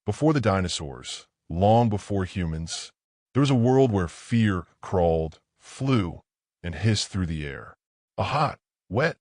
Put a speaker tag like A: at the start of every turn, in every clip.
A: Before the dinosaurs, long before humans, there was a world where fear crawled, flew, and hissed through the air. A hot, wet,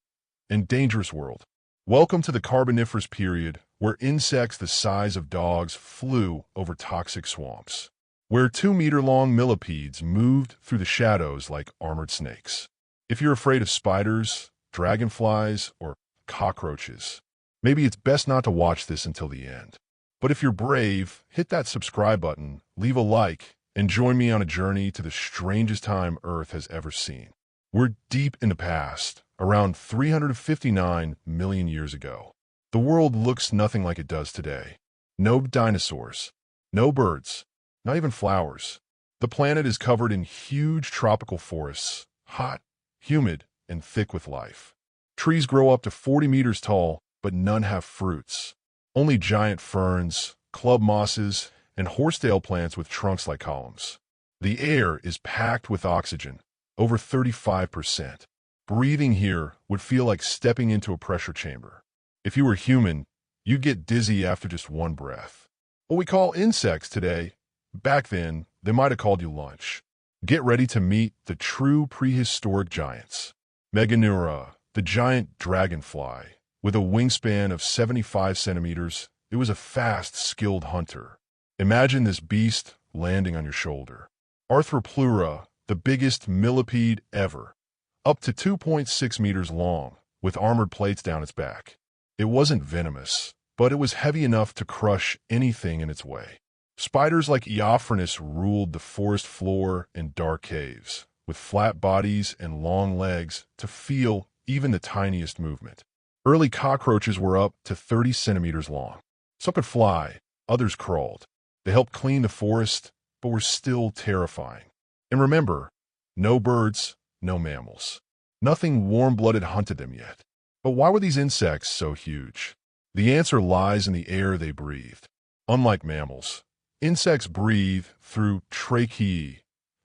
A: and dangerous world. Welcome to the Carboniferous period, where insects the size of dogs flew over toxic swamps, where 2-meter-long millipedes moved through the shadows like armored snakes. If you're afraid of spiders, dragonflies, or cockroaches, maybe it's best not to watch this until the end. But if you're brave, hit that subscribe button, leave a like, and join me on a journey to the strangest time Earth has ever seen. We're deep in the past, around 359 million years ago. The world looks nothing like it does today. No dinosaurs, no birds, not even flowers. The planet is covered in huge tropical forests, hot, humid, and thick with life. Trees grow up to 40 meters tall, but none have fruits. Only giant ferns, club mosses, and horsetail plants with trunks like columns. The air is packed with oxygen, over 35%. Breathing here would feel like stepping into a pressure chamber. If you were human, you'd get dizzy after just one breath. What we call insects today, back then, they might have called you lunch. Get ready to meet the true prehistoric giants. Meganeura, the giant dragonfly. With a wingspan of 75 centimeters, it was a fast, skilled hunter. Imagine this beast landing on your shoulder. Arthropleura, the biggest millipede ever, up to 2.6 meters long, with armored plates down its back. It wasn't venomous, but it was heavy enough to crush anything in its way. Spiders like Eophrornis ruled the forest floor in dark caves, with flat bodies and long legs to feel even the tiniest movement. Early cockroaches were up to 30 centimeters long. Some could fly, others crawled. They helped clean the forest, but were still terrifying. And remember, no birds, no mammals. Nothing warm-blooded hunted them yet. But why were these insects so huge? The answer lies in the air they breathed. Unlike mammals, insects breathe through tracheae,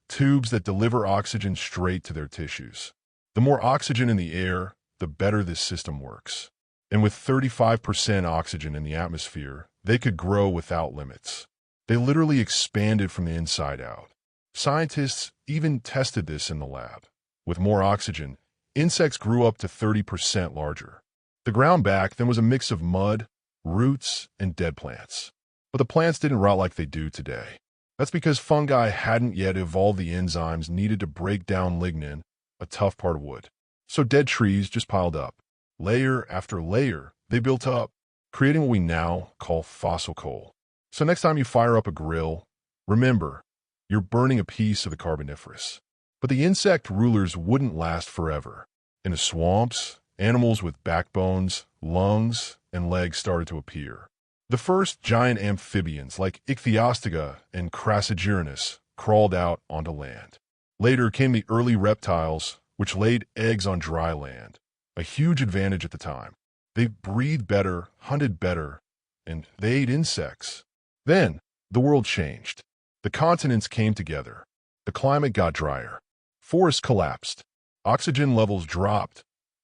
A: tubes that deliver oxygen straight to their tissues. The more oxygen in the air, the better this system works. And with 35% oxygen in the atmosphere, they could grow without limits. They literally expanded from the inside out. Scientists even tested this in the lab. With more oxygen, insects grew up to 30% larger. The ground back then was a mix of mud, roots, and dead plants. But the plants didn't rot like they do today. That's because fungi hadn't yet evolved the enzymes needed to break down lignin, a tough part of wood. So dead trees just piled up. Layer after layer, they built up, creating what we now call fossil coal. So next time you fire up a grill, remember, you're burning a piece of the Carboniferous. But the insect rulers wouldn't last forever. In the swamps, animals with backbones, lungs, and legs started to appear. The first giant amphibians like Ichthyostega and Crassigyrinus crawled out onto land. Later came the early reptiles, which laid eggs on dry land, a huge advantage at the time. They breathed better, hunted better, and they ate insects. Then, the world changed. The continents came together. The climate got drier. Forests collapsed. Oxygen levels dropped,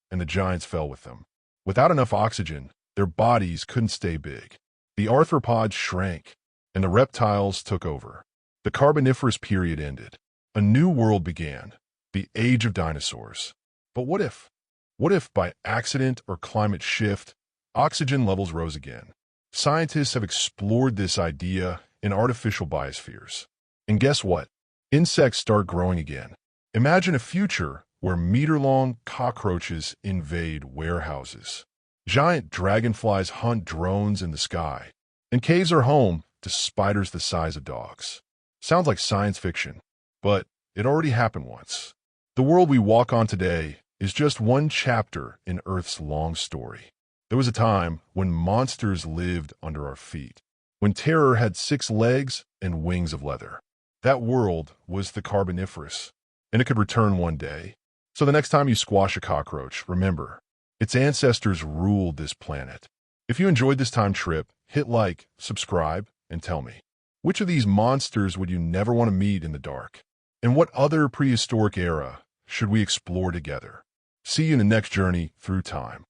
A: and the giants fell with them. Without enough oxygen, their bodies couldn't stay big. The arthropods shrank, and the reptiles took over. The Carboniferous period ended. A new world began. The age of dinosaurs. But what if? What if, by accident or climate shift, oxygen levels rose again? Scientists have explored this idea in artificial biospheres. And guess what? Insects start growing again. Imagine a future where meter-long cockroaches invade warehouses. Giant dragonflies hunt drones in the sky. And caves are home to spiders the size of dogs. Sounds like science fiction, but it already happened once. The world we walk on today is just one chapter in Earth's long story. There was a time when monsters lived under our feet, when terror had 6 legs and wings of leather. That world was the Carboniferous, and it could return one day. So the next time you squash a cockroach, remember, its ancestors ruled this planet. If you enjoyed this time trip, hit like, subscribe, and tell me, which of these monsters would you never want to meet in the dark? And what other prehistoric era should we explore together? See you in the next journey through time.